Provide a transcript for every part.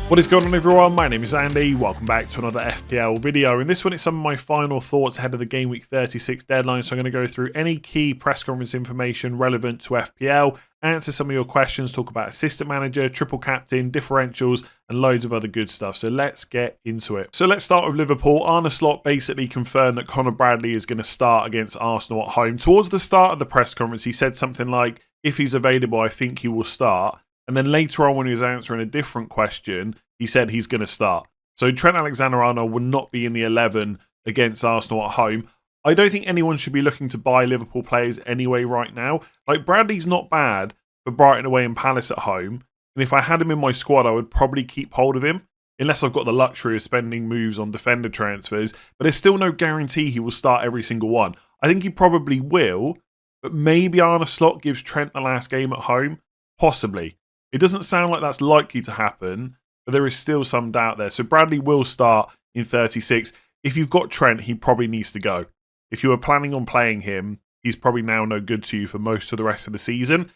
What is going on, everyone? My name is Andy. Welcome back to another FPL video. In this one, it's some of my final thoughts ahead of the Gameweek 36 deadline. So I'm going to go through any key press conference information relevant to FPL, answer some of your questions, talk about assistant manager, triple captain, differentials, and loads of other good stuff. So let's get into it. So let's start with Liverpool. Arne Slot basically confirmed that Conor Bradley is going to start against Arsenal at home. Towards the start of the press conference, he said something like, if he's available, I think he will start. And then later on, when he was answering a different question, he said he's going to start. So Trent Alexander-Arnold will not be in the 11 against Arsenal at home. I don't think anyone should be looking to buy Liverpool players anyway right now. Like, Bradley's not bad for Brighton away and Palace at home. And if I had him in my squad, I would probably keep hold of him, unless I've got the luxury of spending moves on defender transfers. But there's still no guarantee he will start every single one. I think he probably will, but maybe Arne Slot gives Trent the last game at home. Possibly. It doesn't sound like that's likely to happen, but there is still some doubt there. So Bradley will start in 36. If you've got Trent, he probably needs to go. If you were planning on playing him, he's probably now no good to you for most of the rest of the season.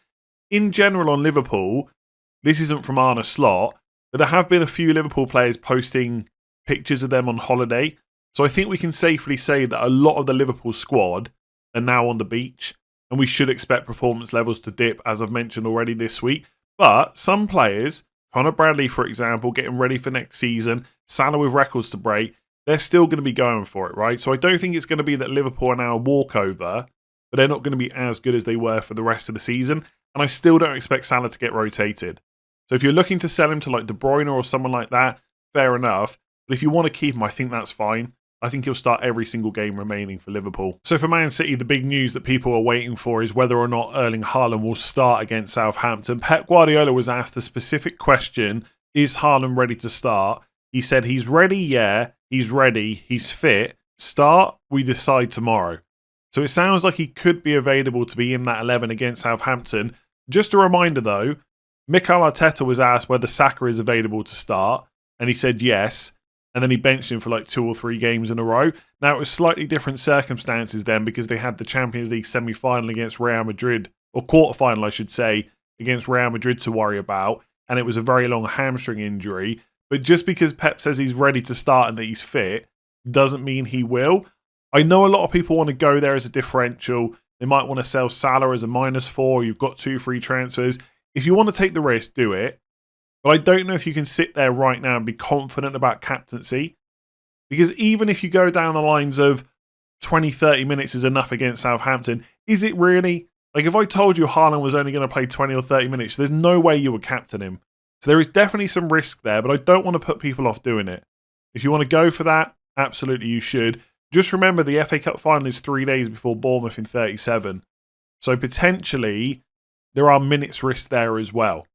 In general on Liverpool, this isn't from Arne Slot, but there have been a few Liverpool players posting pictures of them on holiday. So I think we can safely say that a lot of the Liverpool squad are now on the beach, and we should expect performance levels to dip, as I've mentioned already this week. But some players, Conor Bradley, for example, getting ready for next season, Salah with records to break, they're still going to be going for it, right? So I don't think it's going to be that Liverpool are now a walkover, but they're not going to be as good as they were for the rest of the season. And I still don't expect Salah to get rotated. So if you're looking to sell him to like De Bruyne or someone like that, fair enough. But if you want to keep him, I think that's fine. I think he'll start every single game remaining for Liverpool. So for Man City, the big news that people are waiting for is whether or not Erling Haaland will start against Southampton. Pep Guardiola was asked the specific question, is Haaland ready to start? He said he's ready, yeah, he's ready, he's fit. Start, we decide tomorrow. So it sounds like he could be available to be in that 11 against Southampton. Just a reminder though, Mikel Arteta was asked whether Saka is available to start, and he said yes. And then he benched him for like 2 or 3 games in a row. Now, it was slightly different circumstances then because they had the Champions League semi-final against Real Madrid, or quarter-final, I should say, against Real Madrid to worry about. And it was a very long hamstring injury. But just because Pep says he's ready to start and that he's fit, doesn't mean he will. I know a lot of people want to go there as a differential. They might want to sell Salah as a -4. You've got 2 free transfers. If you want to take the risk, do it. But I don't know if you can sit there right now and be confident about captaincy. Because even if you go down the lines of 20, 30 minutes is enough against Southampton, is it really? Like, if I told you Haaland was only going to play 20 or 30 minutes, there's no way you would captain him. So there is definitely some risk there, but I don't want to put people off doing it. If you want to go for that, absolutely you should. Just remember the FA Cup final is 3 days before Bournemouth in 37. So potentially there are minutes risk there as well.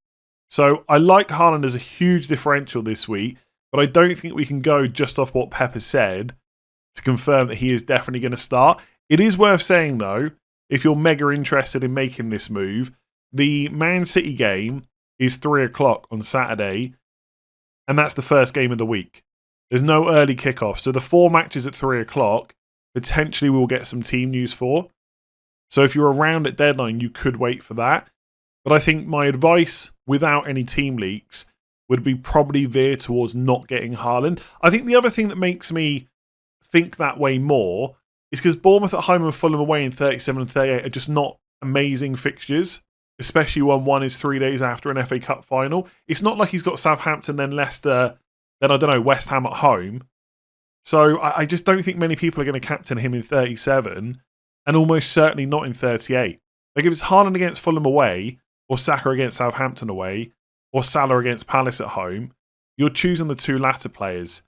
So I like Haaland as a huge differential this week, but I don't think we can go just off what Pep has said to confirm that he is definitely going to start. It is worth saying, though, if you're mega interested in making this move, the Man City game is 3 o'clock on Saturday, and that's the first game of the week. There's no early kickoff, so the 4 matches at 3 o'clock, potentially we'll get some team news for. So if you're around at deadline, you could wait for that. But I think my advice, without any team leaks, would be probably veer towards not getting Haaland. I think the other thing that makes me think that way more is because Bournemouth at home and Fulham away in 37 and 38 are just not amazing fixtures, especially when one is 3 days after an FA Cup final. It's not like he's got Southampton, then Leicester, then, I don't know, West Ham at home. So I just don't think many people are going to captain him in 37, and almost certainly not in 38. Like, if it's Haaland against Fulham away, or Saka against Southampton away, or Salah against Palace at home, you're choosing the 2 latter players.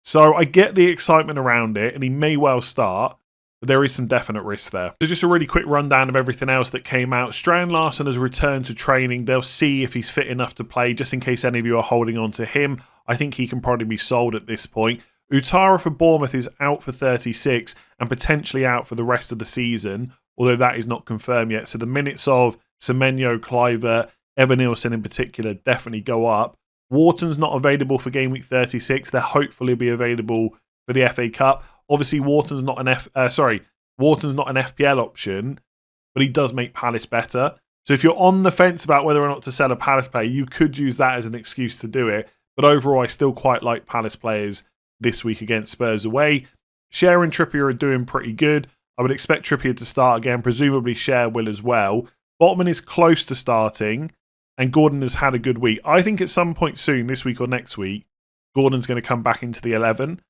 So I get the excitement around it, and he may well start, but there is some definite risk there. So just a really quick rundown of everything else that came out. Strand Larsen has returned to training. They'll see if he's fit enough to play, just in case any of you are holding on to him. I think he can probably be sold at this point. Utara for Bournemouth is out for 36 and potentially out for the rest of the season, although that is not confirmed yet. So the minutes of Semenyo, Kluivert, Evanilson in particular definitely go up. Wharton's not available for Gameweek 36. They'll hopefully be available for the FA Cup. Obviously, Wharton's not an FPL option, but he does make Palace better. So if you're on the fence about whether or not to sell a Palace player, you could use that as an excuse to do it. But overall, I still quite like Palace players this week against Spurs away. Schär and Trippier are doing pretty good. I would expect Trippier to start again. Presumably Schär will as well. Botman is close to starting, and Gordon has had a good week. I think at some point soon, this week or next week, Gordon's going to come back into the 11,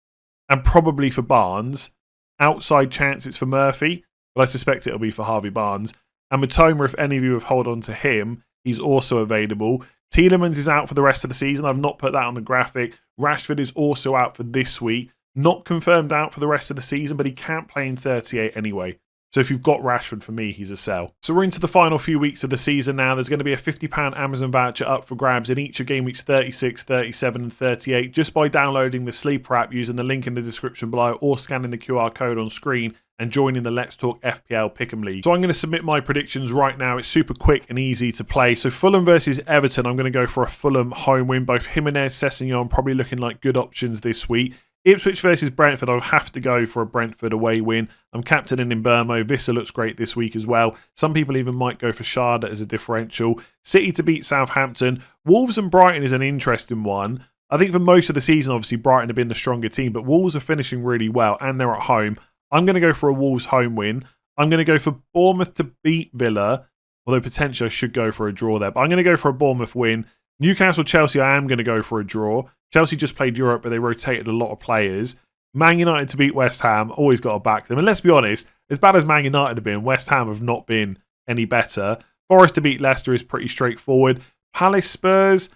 and probably for Barnes. Outside chance it's for Murphy, but I suspect it'll be for Harvey Barnes. And Matoma, if any of you have hold on to him, he's also available. Tielemans is out for the rest of the season. I've not put that on the graphic. Rashford is also out for this week. Not confirmed out for the rest of the season, but he can't play in 38 anyway. So if you've got Rashford, for me, he's a sell. So we're into the final few weeks of the season now. There's going to be a £50 Amazon voucher up for grabs in each of game weeks 36, 37 and 38 just by downloading the Sleeper app using the link in the description below or scanning the QR code on screen and joining the Let's Talk FPL Pick'em League. So I'm going to submit my predictions right now. It's super quick and easy to play. So Fulham versus Everton, I'm going to go for a Fulham home win. Both Jimenez, Sessegnon probably looking like good options this week. Ipswich versus Brentford, I'll have to go for a Brentford away win. I'm captaining in Burmo. Wissa looks great this week as well. Some people even might go for Schade as a differential. City to beat Southampton. Wolves and Brighton is an interesting one. I think for most of the season, obviously, Brighton have been the stronger team, but Wolves are finishing really well and they're at home. I'm going to go for a Wolves home win. I'm going to go for Bournemouth to beat Villa, although potentially I should go for a draw there. But I'm going to go for a Bournemouth win. Newcastle-Chelsea, I am going to go for a draw. Chelsea just played Europe, but they rotated a lot of players. Man United to beat West Ham, always got to back them. And let's be honest, as bad as Man United have been, West Ham have not been any better. Forest to beat Leicester is pretty straightforward. Palace Spurs,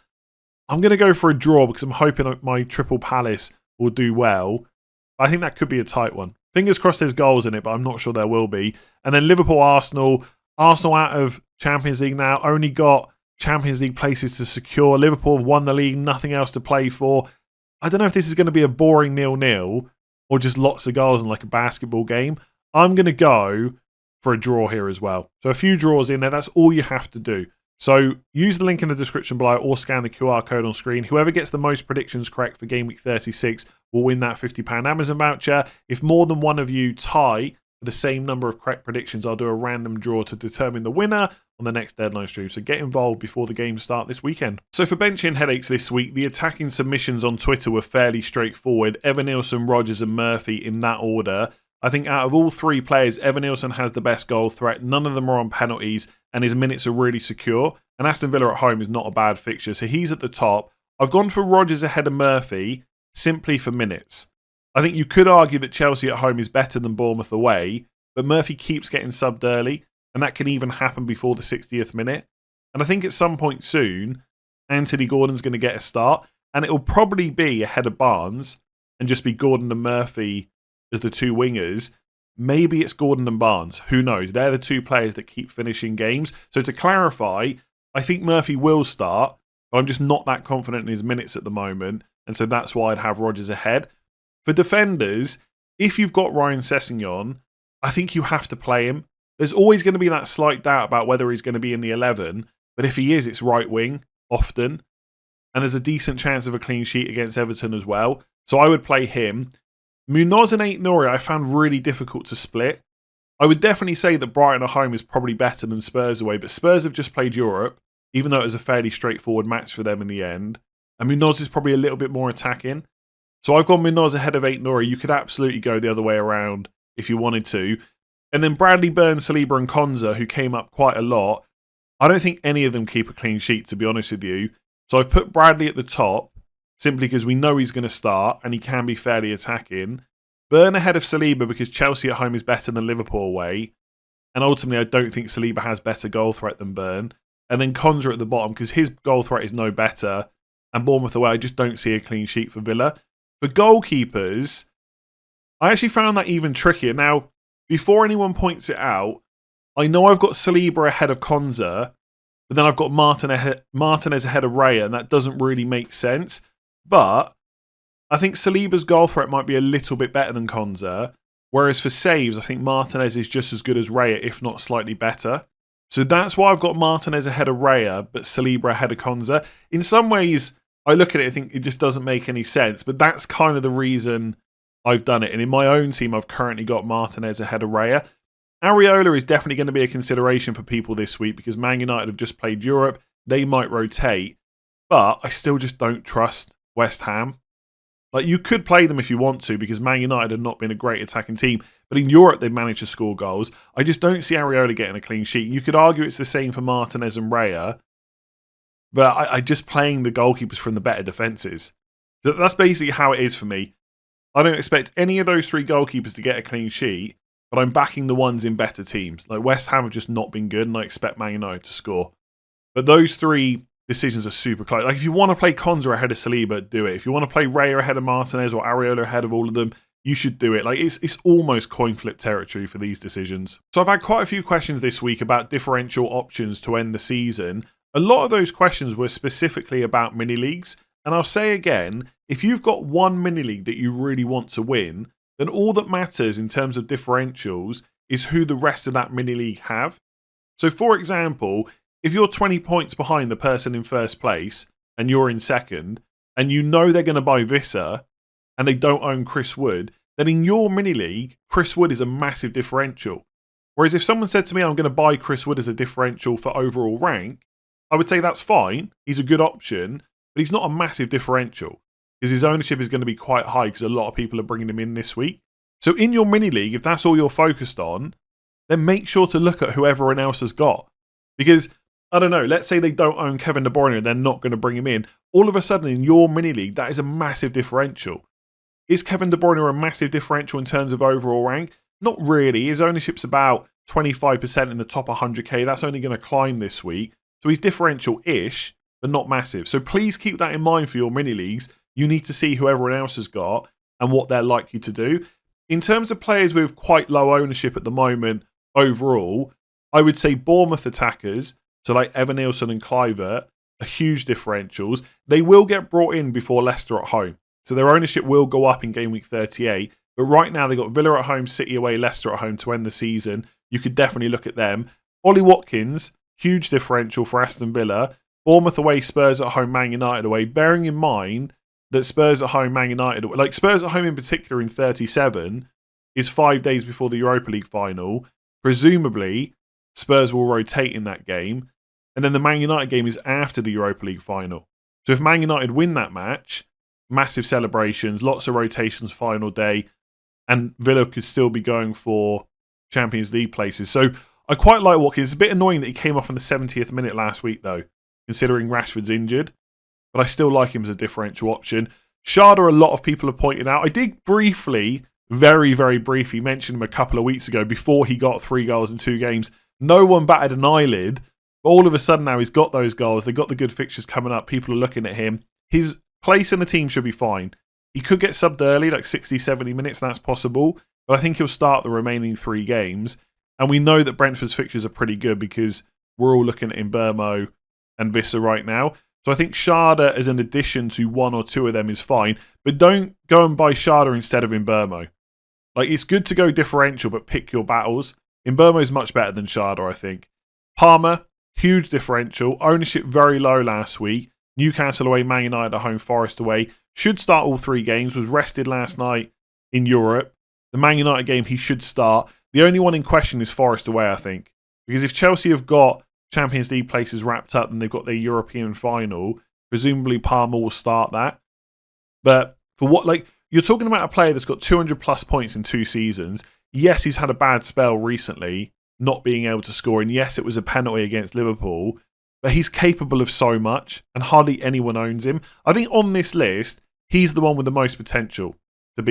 I'm going to go for a draw because I'm hoping my triple Palace will do well. I think that could be a tight one. Fingers crossed there's goals in it, but I'm not sure there will be. And then Liverpool-Arsenal. Arsenal out of Champions League now, only got Champions League places to secure. Liverpool have won the league, nothing else to play for. I don't know if this is going to be a boring 0-0 or just lots of goals in like a basketball game. I'm going to go for a draw here as well. So a few draws in there, that's all you have to do. So use the link in the description below or scan the QR code on screen. Whoever gets the most predictions correct for Game Week 36 will win that £50 Amazon voucher. If more than one of you tie for the same number of correct predictions, I'll do a random draw to determine the winner on the next deadline stream. So get involved before the games start this weekend. So for benching headaches this week, the attacking submissions on Twitter were fairly straightforward. Evanilson, Rodgers and Murphy in that order. I think out of all three players, Evanilson has the best goal threat. None of them are on penalties and his minutes are really secure. And Aston Villa at home is not a bad fixture. So he's at the top. I've gone for Rodgers ahead of Murphy simply for minutes. I think you could argue that Chelsea at home is better than Bournemouth away, but Murphy keeps getting subbed early, and that can even happen before the 60th minute. And I think at some point soon, Anthony Gordon's going to get a start, and it'll probably be ahead of Barnes and just be Gordon and Murphy as the two wingers. Maybe it's Gordon and Barnes. Who knows? They're the two players that keep finishing games. So to clarify, I think Murphy will start, but I'm just not that confident in his minutes at the moment, and so that's why I'd have Rodgers ahead. For defenders, if you've got Ryan Sessegnon, I think you have to play him. There's always going to be that slight doubt about whether he's going to be in the 11, but if he is, it's right wing, often. And there's a decent chance of a clean sheet against Everton as well. So I would play him. Munoz and Aït-Nouri I found really difficult to split. I would definitely say that Brighton at home is probably better than Spurs away, but Spurs have just played Europe, even though it was a fairly straightforward match for them in the end. And Munoz is probably a little bit more attacking. So I've gone Munoz ahead of Aït-Nouri. You could absolutely go the other way around if you wanted to. And then Bradley, Burn, Saliba and Konza, who came up quite a lot. I don't think any of them keep a clean sheet, to be honest with you. So I've put Bradley at the top, simply because we know he's going to start and he can be fairly attacking. Burn ahead of Saliba because Chelsea at home is better than Liverpool away. And ultimately, I don't think Saliba has better goal threat than Burn. And then Konza at the bottom because his goal threat is no better. And Bournemouth away, I just don't see a clean sheet for Villa. For goalkeepers, I actually found that even trickier. Now, before anyone points it out, I know I've got Saliba ahead of Konza, but then I've got Martinez ahead of Raya, and that doesn't really make sense. But I think Saliba's goal threat might be a little bit better than Konza, whereas for saves, I think Martinez is just as good as Raya, if not slightly better. So that's why I've got Martinez ahead of Raya, but Saliba ahead of Konza. In some ways, I look at it and think it just doesn't make any sense, but that's kind of the reason I've done it. And in my own team, I've currently got Martinez ahead of Raya. Areola is definitely going to be a consideration for people this week because Man United have just played Europe. They might rotate, but I still just don't trust West Ham. Like, you could play them if you want to, because Man United have not been a great attacking team. But in Europe, they've managed to score goals. I just don't see Areola getting a clean sheet. You could argue it's the same for Martinez and Raya. But I just playing the goalkeepers from the better defences. That's basically how it is for me. I don't expect any of those three goalkeepers to get a clean sheet, but I'm backing the ones in better teams. Like, West Ham have just not been good, and I expect Man United to score. But those three decisions are super close. Like, if you want to play Konza ahead of Saliba, do it. If you want to play Raya ahead of Martinez or Areola ahead of all of them, you should do it. Like, it's almost coin flip territory for these decisions. So I've had quite a few questions this week about differential options to end the season. A lot of those questions were specifically about mini leagues. And I'll say again, if you've got one mini league that you really want to win, then all that matters in terms of differentials is who the rest of that mini league have. So for example, if you're 20 points behind the person in first place and you're in second, and you know they're going to buy Wissa and they don't own Chris Wood, then in your mini league, Chris Wood is a massive differential. Whereas if someone said to me, I'm going to buy Chris Wood as a differential for overall rank, I would say that's fine. He's a good option, but he's not a massive differential because his ownership is going to be quite high because a lot of people are bringing him in this week. So in your mini league, if that's all you're focused on, then make sure to look at who everyone else has got. Because, I don't know, let's say they don't own Kevin De Bruyne and they're not going to bring him in. All of a sudden in your mini league, that is a massive differential. Is Kevin De Bruyne a massive differential in terms of overall rank? Not really. His ownership's about 25% in the top 100k. That's only going to climb this week. So he's differential-ish, but not massive. So please keep that in mind for your mini leagues. You need to see who everyone else has got and what they're likely to do. In terms of players with quite low ownership at the moment overall, I would say Bournemouth attackers, so like Evan Nielsen and Kluivert, are huge differentials. They will get brought in before Leicester at home. So their ownership will go up in Game Week 38. But right now they've got Villa at home, City away, Leicester at home to end the season. You could definitely look at them. Ollie Watkins, huge differential for Aston Villa. Bournemouth away, Spurs at home, Man United away. Bearing in mind that Spurs at home, Man United away, like Spurs at home in particular in 37 is 5 days before the Europa League final. Presumably, Spurs will rotate in that game. And then the Man United game is after the Europa League final. So if Man United win that match, massive celebrations, lots of rotations final day, and Villa could still be going for Champions League places. So I quite like Watkins. It's a bit annoying that he came off in the 70th minute last week, though, considering Rashford's injured. But I still like him as a differential option. Sharda, a lot of people have pointed out. I did briefly, very, very briefly, mention him a couple of weeks ago before he got 3 goals in 2 games. No one batted an eyelid. But all of a sudden now he's got those goals. They've got the good fixtures coming up. People are looking at him. His place in the team should be fine. He could get subbed early, like 60, 70 minutes. That's possible. But I think he'll start the remaining 3 games. And we know that Brentford's fixtures are pretty good because we're all looking at Mbeumo and Wissa right now. So I think Sharda as an addition to 1 or 2 of them is fine. But don't go and buy Sharda instead of Mbeumo. Like, it's good to go differential, but pick your battles. Mbeumo is much better than Sharda, I think. Palmer, huge differential. Ownership very low last week. Newcastle away, Man United at home, Forest away. Should start all 3 games. Was rested last night in Europe. The Man United game, he should start. The only one in question is Forest away, I think. Because if Chelsea have got Champions League places wrapped up and they've got their European final, presumably Palmer will start that. But for what, like, you're talking about a player that's got 200 plus points in 2 seasons. Yes, he's had a bad spell recently, not being able to score. And yes, it was a penalty against Liverpool. But he's capable of so much, and hardly anyone owns him. I think on this list, he's the one with the most potential to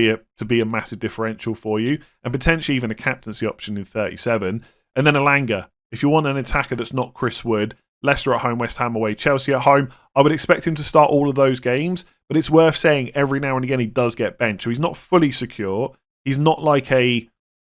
be a massive differential for you, and potentially even a captaincy option in 37. And then Elanga. If you want an attacker that's not Chris Wood, Leicester at home, West Ham away, Chelsea at home, I would expect him to start all of those games. But it's worth saying every now and again he does get benched. So he's not fully secure. He's not like I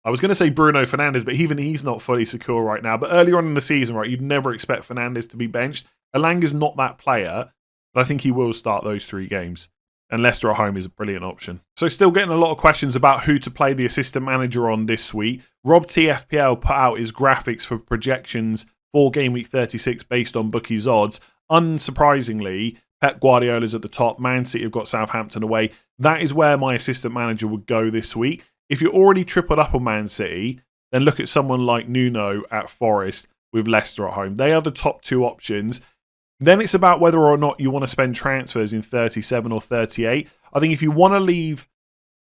was going to say Bruno Fernandes, but even he's not fully secure right now. But earlier on in the season, right, you'd never expect Fernandes to be benched. Elanga's not that player, but I think he will start those 3 games. And Leicester at home is a brilliant option. So still getting a lot of questions about who to play the assistant manager on this week. Rob T FPL put out his graphics for projections for Game Week 36 based on bookies odds. Unsurprisingly, Pep Guardiola's at the top. Man City have got Southampton away. That is where my assistant manager would go this week. If you're already tripled up on Man City, then look at someone like Nuno at Forest with Leicester at home. They are the top 2 options. Then it's about whether or not you want to spend transfers in 37 or 38. I think if you want to leave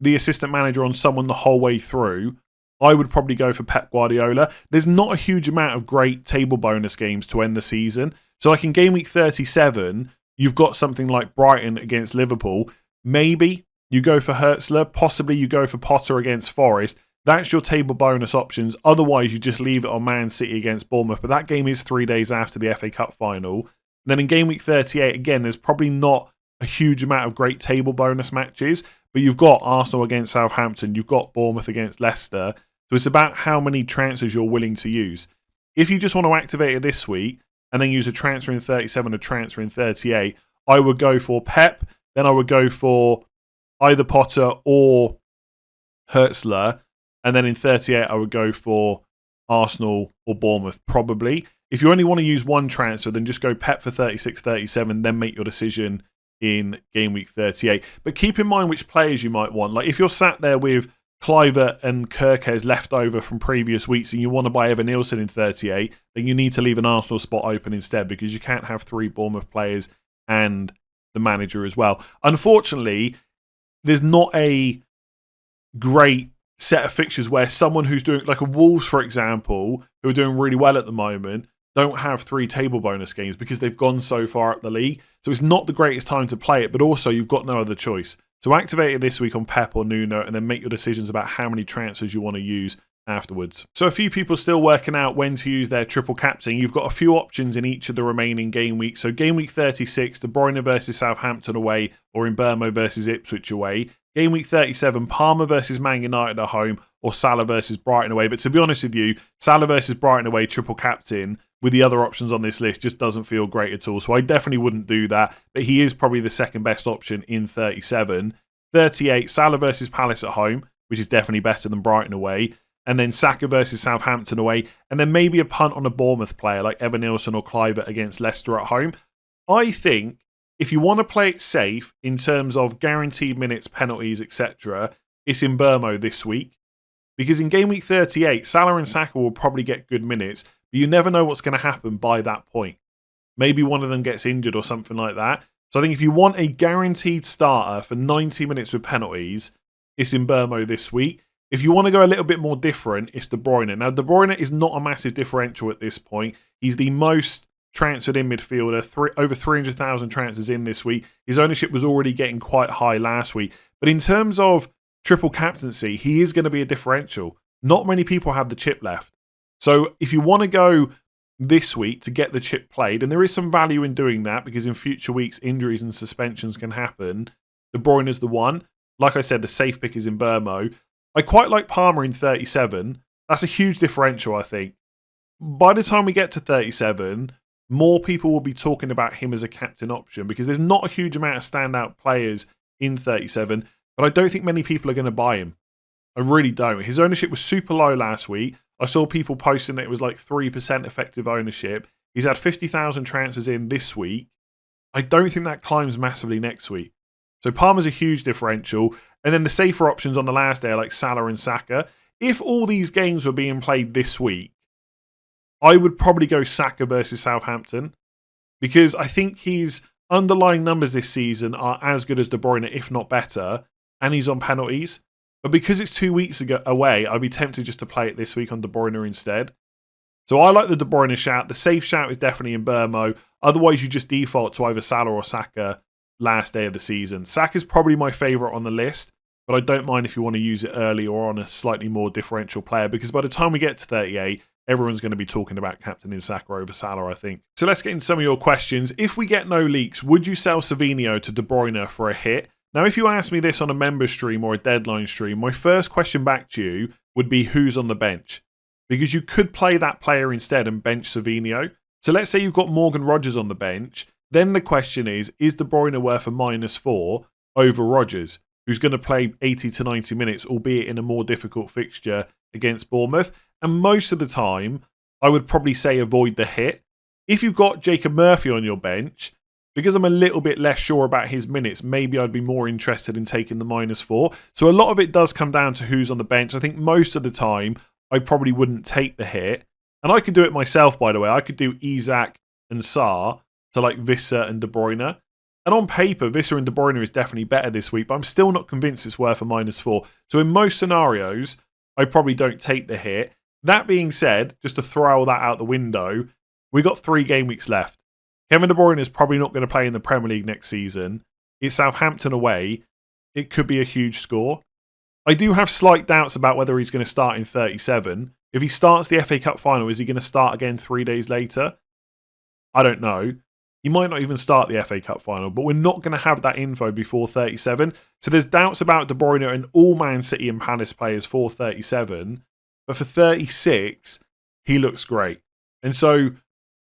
the assistant manager on someone the whole way through, I would probably go for Pep Guardiola. There's not a huge amount of great table bonus games to end the season. So like in game week 37, you've got something like Brighton against Liverpool. Maybe you go for Hertzler. Possibly you go for Potter against Forest. That's your table bonus options. Otherwise, you just leave it on Man City against Bournemouth. But that game is 3 days after the FA Cup final. Then in game week 38, again, there's probably not a huge amount of great table bonus matches. But you've got Arsenal against Southampton. You've got Bournemouth against Leicester. So it's about how many transfers you're willing to use. If you just want to activate it this week and then use a transfer in 37, a transfer in 38, I would go for Pep. Then I would go for either Potter or Hertzler. And then in 38, I would go for Arsenal or Bournemouth, probably. If you only want to use one transfer, then just go Pep for 36, 37, then make your decision in game week 38. But keep in mind which players you might want. Like if you're sat there with Kluivert and Kerkez left over from previous weeks and you want to buy Evan Nielsen in 38, then you need to leave an Arsenal spot open instead because you can't have 3 Bournemouth players and the manager as well. Unfortunately, there's not a great set of fixtures where someone who's doing, like a Wolves, for example, who are doing really well at the moment, don't have 3 table bonus games because they've gone so far up the league. So it's not the greatest time to play it, but also you've got no other choice. So activate it this week on Pep or Nuno and then make your decisions about how many transfers you want to use afterwards. So a few people still working out when to use their triple captain. You've got a few options in each of the remaining game weeks. So game week 36, De Bruyne versus Southampton away or Mbeumo versus Ipswich away. Game week 37, Palmer versus Man United at home or Salah versus Brighton away. But to be honest with you, Salah versus Brighton away triple captain with the other options on this list just doesn't feel great at all. So I definitely wouldn't do that. But he is probably the second best option in 37. 38, Salah versus Palace at home, which is definitely better than Brighton away. And then Saka versus Southampton away. And then maybe a punt on a Bournemouth player like Evan Nielsen or Kluivert against Leicester at home. I think if you want to play it safe in terms of guaranteed minutes, penalties, etc., it's in Mbeumo this week. Because in game week 38, Salah and Saka will probably get good minutes, but you never know what's going to happen by that point. Maybe one of them gets injured or something like that. So I think if you want a guaranteed starter for 90 minutes with penalties, it's in Mbeumo this week. If you want to go a little bit more different, it's De Bruyne. Now, De Bruyne is not a massive differential at this point. He's the most transferred in midfielder, over 300,000 transfers in this week. His ownership was already getting quite high last week. But in terms of triple captaincy, he is going to be a differential. Not many people have the chip left. So if you want to go this week to get the chip played, and there is some value in doing that because in future weeks, injuries and suspensions can happen, De Bruyne is the one. Like I said, the safe pick is in Mbeumo. I quite like Palmer in 37. That's a huge differential, I think. By the time we get to 37, more people will be talking about him as a captain option because there's not a huge amount of standout players in 37, but I don't think many people are going to buy him. I really don't. His ownership was super low last week. I saw people posting that it was like 3% effective ownership. He's had 50,000 transfers in this week. I don't think that climbs massively next week. So Palmer's a huge differential. And then the safer options on the last day are like Salah and Saka. If all these games were being played this week, I would probably go Saka versus Southampton because I think his underlying numbers this season are as good as De Bruyne, if not better, and he's on penalties. But because it's 2 weeks away, I'd be tempted just to play it this week on De Bruyne instead. So I like the De Bruyne shout. The safe shout is definitely in Mbeumo. Otherwise, you just default to either Salah or Saka last day of the season. Saka's probably my favourite on the list, but I don't mind if you want to use it early or on a slightly more differential player because by the time we get to 38, everyone's going to be talking about captaining Saka over Salah, I think. So let's get into some of your questions. If we get no leaks, would you sell Savinho to De Bruyne for a hit? Now, if you ask me this on a member stream or a deadline stream, my first question back to you would be who's on the bench? Because you could play that player instead and bench Savinho. So let's say you've got Morgan Rogers on the bench. Then the question is De Bruyne worth a -4 over Rogers, who's going to play 80 to 90 minutes, albeit in a more difficult fixture against Bournemouth? And most of the time, I would probably say avoid the hit. If you've got Jacob Murphy on your bench, because I'm a little bit less sure about his minutes, maybe I'd be more interested in taking the -4. So a lot of it does come down to who's on the bench. I think most of the time, I probably wouldn't take the hit. And I could do it myself, by the way. I could do Isak and Sarr to like Wissa and De Bruyne. And on paper, Wissa and De Bruyne is definitely better this week, but I'm still not convinced it's worth a -4. So in most scenarios, I probably don't take the hit. That being said, just to throw all that out the window, we got 3 game weeks left. Kevin De Bruyne is probably not going to play in the Premier League next season. It's Southampton away. It could be a huge score. I do have slight doubts about whether he's going to start in 37. If he starts the FA Cup final, is he going to start again 3 days later? I don't know. He might not even start the FA Cup final, but we're not going to have that info before 37. So there's doubts about De Bruyne and all Man City and Palace players for 37. But for 36, he looks great. And so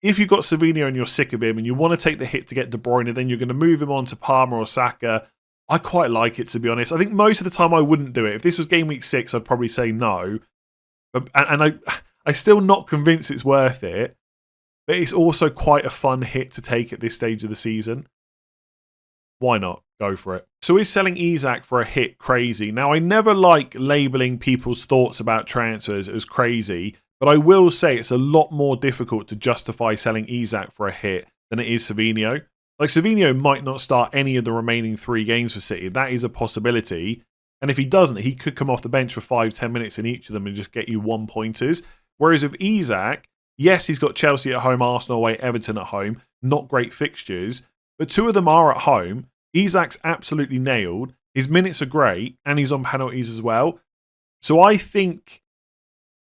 if you've got Savinho and you're sick of him and you want to take the hit to get De Bruyne, then you're going to move him on to Palmer or Saka. I quite like it, to be honest. I think most of the time I wouldn't do it. If this was game week 6, I'd probably say no. And I'm still not convinced it's worth it. But it's also quite a fun hit to take at this stage of the season. Why not? Go for it. So is selling Isak for a hit crazy? Now, I never like labelling people's thoughts about transfers as crazy, but I will say it's a lot more difficult to justify selling Isak for a hit than it is Savinho. Like, Savinho might not start any of the remaining 3 games for City. That is a possibility. And if he doesn't, he could come off the bench for 5-10 minutes in each of them and just get you 1-pointers. Whereas with Isak, yes, he's got Chelsea at home, Arsenal away, Everton at home. Not great fixtures. But 2 of them are at home. Isak's absolutely nailed. His minutes are great. And he's on penalties as well. So I think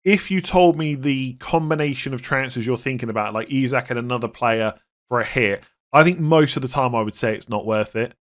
if you told me the combination of transfers you're thinking about, like Isak and another player for a hit, I think most of the time I would say it's not worth it.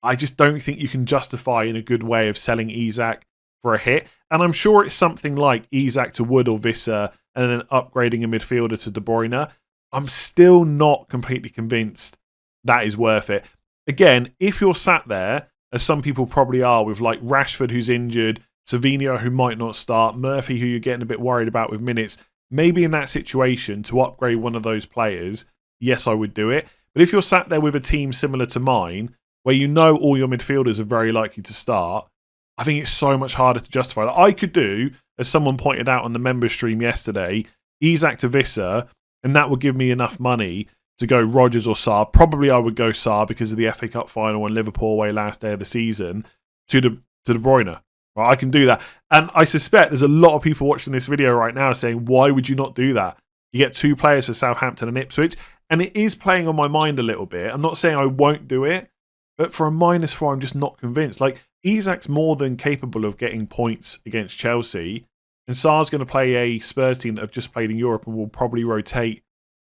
I just don't think you can justify in a good way of selling Isak for a hit. And I'm sure it's something like Isak to Wood or Wissa and then upgrading a midfielder to De Bruyne. I'm still not completely convinced that is worth it. Again, if you're sat there, as some people probably are, with like Rashford who's injured, Savinho who might not start, Murphy who you're getting a bit worried about with minutes, maybe in that situation to upgrade one of those players, yes, I would do it. But if you're sat there with a team similar to mine, where you know all your midfielders are very likely to start, I think it's so much harder to justify. Like, I could do, as someone pointed out on the member stream yesterday, Isak to Wissa, and that would give me enough money to go Rodgers or Sarr. Probably I would go Sarr because of the FA Cup final and Liverpool away last day of the season to De Bruyne. Right, I can do that. And I suspect there's a lot of people watching this video right now saying, why would you not do that? You get 2 players for Southampton and Ipswich, and it is playing on my mind a little bit. I'm not saying I won't do it, but for a -4, I'm just not convinced. Like, Isak's more than capable of getting points against Chelsea, and Sarr's going to play a Spurs team that have just played in Europe and will probably rotate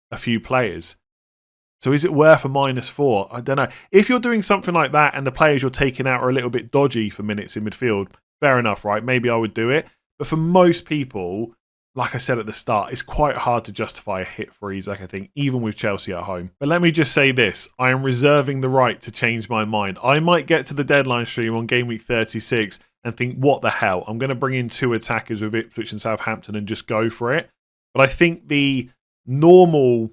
a few players. So is it worth a -4? I don't know. If you're doing something like that and the players you're taking out are a little bit dodgy for minutes in midfield, fair enough, right? Maybe I would do it. But for most people, like I said at the start, it's quite hard to justify a hit for Isak, I think, even with Chelsea at home. But let me just say this. I am reserving the right to change my mind. I might get to the deadline stream on game week 36 and think, what the hell? I'm going to bring in 2 attackers with Ipswich and Southampton and just go for it. But I think the normal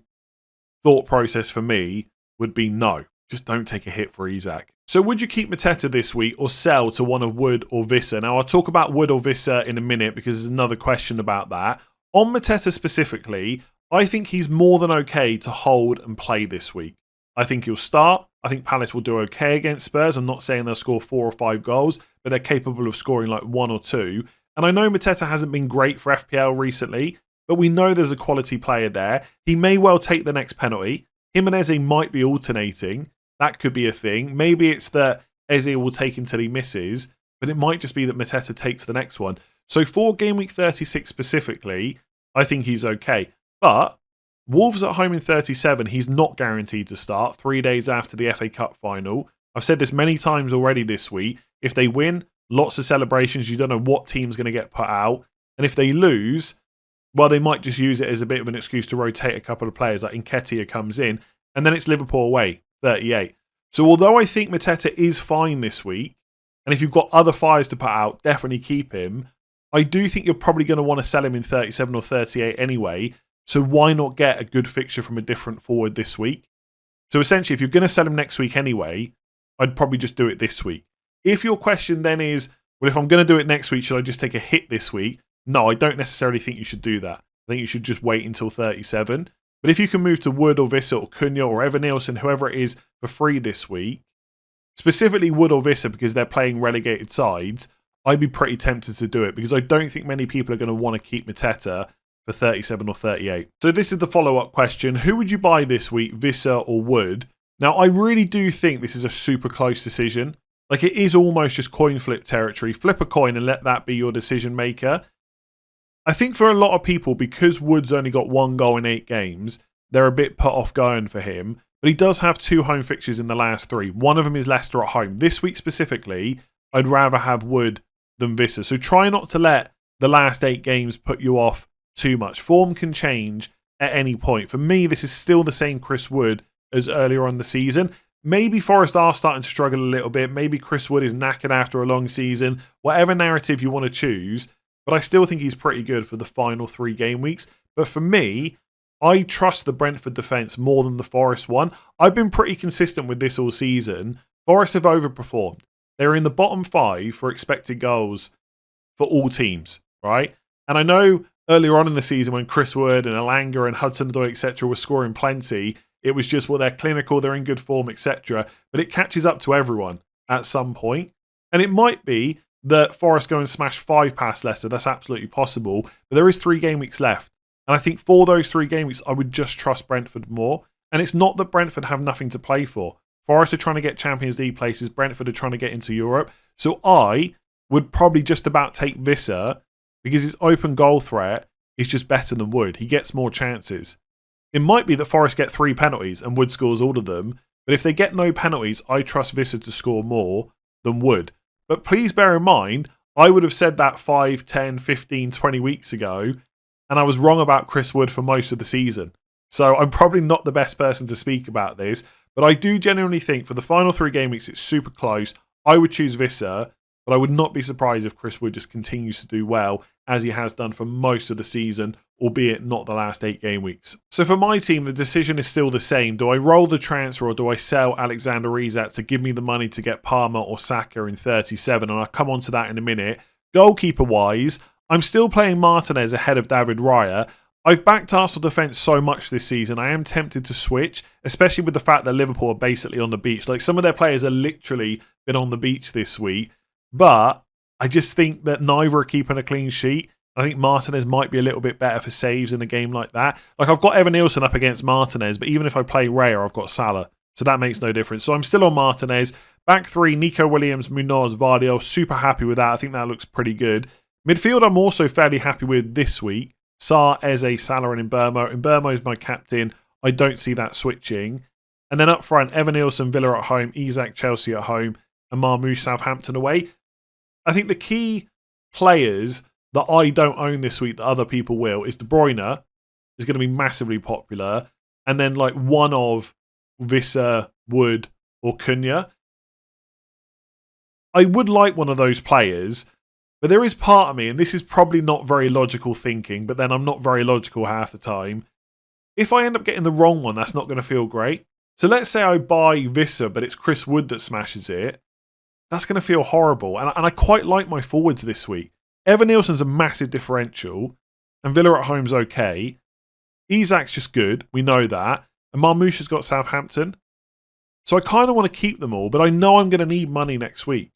thought process for me would be no. Just don't take a hit for Isak. So would you keep Mateta this week or sell to one of Wood or Wissa? Now, I'll talk about Wood or Wissa in a minute because there's another question about that. On Mateta specifically, I think he's more than okay to hold and play this week. I think he'll start. I think Palace will do okay against Spurs. I'm not saying they'll score 4 or 5 goals, but they're capable of scoring like 1 or 2. And I know Mateta hasn't been great for FPL recently, but we know there's a quality player there. He may well take the next penalty. Him and Eze might be alternating. That could be a thing. Maybe it's that Eze will take until he misses, but it might just be that Mateta takes the next one. So for game week 36 specifically, I think he's okay. But Wolves at home in 37, he's not guaranteed to start 3 days after the FA Cup final. I've said this many times already this week. If they win, lots of celebrations. You don't know what team's going to get put out. And if they lose, well, they might just use it as a bit of an excuse to rotate a couple of players. Like Nketiah comes in, and then it's Liverpool away. 38. So although I think Mateta is fine this week, and if you've got other fires to put out, definitely keep him, I do think you're probably going to want to sell him in 37 or 38 anyway, so why not get a good fixture from a different forward this week? So essentially, if you're going to sell him next week anyway, I'd probably just do it this week. If your question then is, well, if I'm going to do it next week, should I just take a hit this week? No, I don't necessarily think you should do that. I think you should just wait until 37. But if you can move to Wood or Wissa or Cunha or Evan Nielsen, whoever it is, for free this week, specifically Wood or Wissa because they're playing relegated sides, I'd be pretty tempted to do it because I don't think many people are going to want to keep Mateta for 37 or 38. So this is the follow-up question. Who would you buy this week, Wissa or Wood? Now, I really do think this is a super close decision. Like, it is almost just coin flip territory. Flip a coin and let that be your decision maker. I think for a lot of people, because Wood's only got 1 goal in 8 games, they're a bit put off going for him. But he does have 2 home fixtures in the last 3. One of them is Leicester at home. This week specifically, I'd rather have Wood than Wissa. So try not to let the last 8 games put you off too much. Form can change at any point. For me, this is still the same Chris Wood as earlier on the season. Maybe Forest are starting to struggle a little bit. Maybe Chris Wood is knackered after a long season. Whatever narrative you want to choose. But I still think he's pretty good for the final 3 game weeks. But for me, I trust the Brentford defence more than the Forest one. I've been pretty consistent with this all season. Forest have overperformed. They're in the bottom 5 for expected goals for all teams, right? And I know earlier on in the season when Chris Wood and Elanga and Hudson-Odoi, etc. were scoring plenty, it was just, well, they're clinical, they're in good form, etc. But it catches up to everyone at some point. And it might be that Forest go and smash 5 past Leicester. That's absolutely possible. But there is 3 game weeks left. And I think for those 3 game weeks, I would just trust Brentford more. And it's not that Brentford have nothing to play for. Forest are trying to get Champions League places. Brentford are trying to get into Europe. So I would probably just about take Wissa because his open goal threat is just better than Wood. He gets more chances. It might be that Forest get 3 penalties and Wood scores all of them. But if they get no penalties, I trust Wissa to score more than Wood. But please bear in mind, I would have said that 5, 10, 15, 20 weeks ago. And I was wrong about Chris Wood for most of the season. So I'm probably not the best person to speak about this. But I do genuinely think for the final 3 game weeks, it's super close. I would choose Wissa, but I would not be surprised if Chris Wood just continues to do well, as he has done for most of the season, albeit not the last 8 game weeks. So for my team, the decision is still the same. Do I roll the transfer or do I sell Alexander Isak to give me the money to get Palmer or Saka in 37? And I'll come on to that in a minute. Goalkeeper-wise, I'm still playing Martinez ahead of David Raya. I've backed Arsenal defence so much this season, I am tempted to switch, especially with the fact that Liverpool are basically on the beach. Like, some of their players are literally been on the beach this week, but I just think that neither are keeping a clean sheet. I think Martinez might be a little bit better for saves in a game like that. Like, I've got Evan Nielsen up against Martinez, but even if I play Raya, I've got Salah, so that makes no difference. So I'm still on Martinez. Back 3, Nico Williams, Munoz, Vardio. Super happy with that. I think that looks pretty good. Midfield, I'm also fairly happy with this week. Sarr, Eze, Salah and Mbeumo. Mbeumo is my captain. I don't see that switching. And then up front, Evan Nielsen, Villa at home, Isak, Chelsea at home, and Marmoush, Southampton away. I think the key players that I don't own this week that other people will is De Bruyne is going to be massively popular. And then like one of Wissa, Wood or Cunha. I would like one of those players. But there is part of me, and this is probably not very logical thinking, but then I'm not very logical half the time. If I end up getting the wrong one, that's not going to feel great. So let's say I buy Wissa, but it's Chris Wood that smashes it. That's going to feel horrible. And I quite like my forwards this week. Evan Nielsen's a massive differential, and Villa at home's okay. Isak's just good, we know that. And Marmoush has got Southampton. So I kind of want to keep them all, but I know I'm going to need money next week.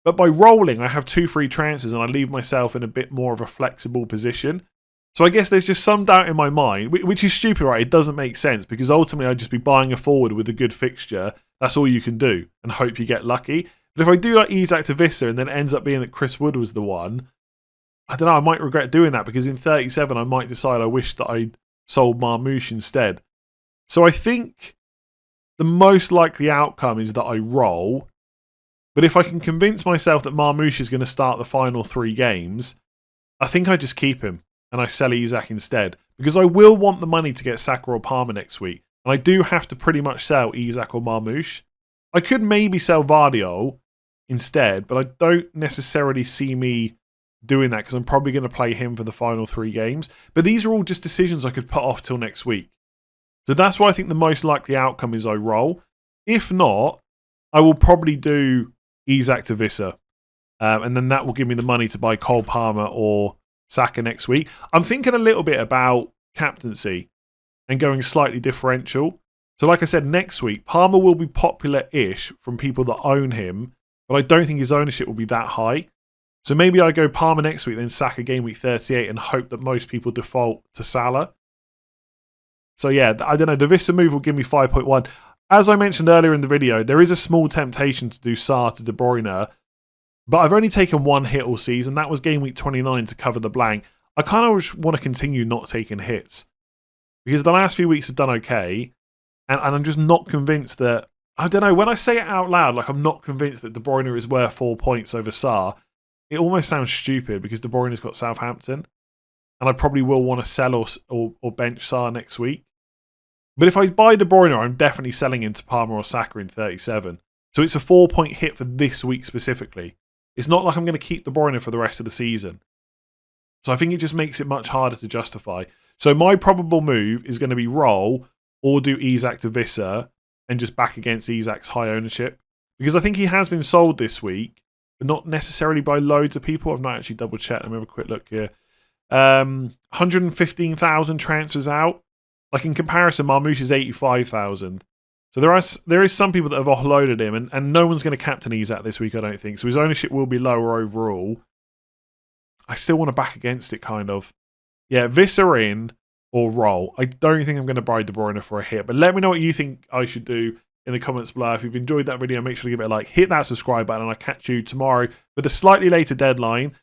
But by rolling, I have 2 free transfers and I leave myself in a bit more of a flexible position. So I guess there's just some doubt in my mind, which is stupid, right? It doesn't make sense because ultimately I'd just be buying a forward with a good fixture. That's all you can do and hope you get lucky. But if I do like Isak to Wissa and then it ends up being that Chris Wood was the one, I don't know, I might regret doing that because in 37 I might decide I wish that I'd sold Marmoush instead. So I think the most likely outcome is that I roll. But if I can convince myself that Marmoush is going to start the final 3 games, I think I just keep him and I sell Isak instead. Because I will want the money to get Saka or Palmer next week. And I do have to pretty much sell Isak or Marmoush. I could maybe sell Vardio instead, but I don't necessarily see me doing that because I'm probably going to play him for the final 3 games. But these are all just decisions I could put off till next week. So that's why I think the most likely outcome is I roll. If not, I will probably do Isak to Wissa. And then that will give me the money to buy Cole Palmer or Saka next week. I'm thinking a little bit about captaincy. and going slightly differential. So like I said, next week, Palmer will be popular-ish from people that own him, but I don't think his ownership will be that high. So maybe I go Palmer next week, then Saka game week 38 and hope that most people default to Salah. So yeah, I don't know. The Wissa move will give me 5.1. As I mentioned earlier in the video, there is a small temptation to do Saar to De Bruyne, but I've only taken one hit all season. That was game week 29 to cover the blank. I kind of want to continue not taking hits because the last few weeks have done okay, and I'm just not convinced that, I don't know, when I say it out loud, like I'm not convinced that De Bruyne is worth 4 points over Saar, it almost sounds stupid because De Bruyne's got Southampton, and I probably will want to sell or bench Saar next week. But if I buy De Bruyne, I'm definitely selling him to Palmer or Saka in 37. So it's a 4-point hit for this week specifically. It's not like I'm going to keep De Bruyne for the rest of the season. So I think it just makes it much harder to justify. So my probable move is going to be roll or do Isak to Wissa and just back against Isak's high ownership. Because I think he has been sold this week, but not necessarily by loads of people. I've not actually double checked. Let me have a quick look here. 115,000 transfers out. Like in comparison, Marmoush is 85,000. So there is some people that have offloaded him, and no one's going to captain Isak this week, I don't think. So his ownership will be lower overall. I still want to back against it, kind of. Yeah, Wissa in or roll. I don't think I'm going to buy De Bruyne for a hit, but let me know what you think I should do in the comments below. If you've enjoyed that video, make sure to give it a like, hit that subscribe button, and I'll catch you tomorrow with a slightly later deadline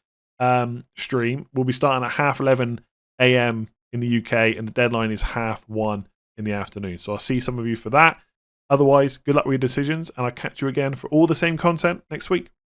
stream. We'll be starting at 11:30 a.m. in the UK, and the deadline is 1:30 in the afternoon. So I'll see some of you for that. Otherwise, good luck with your decisions, and I'll catch you again for all the same content next week.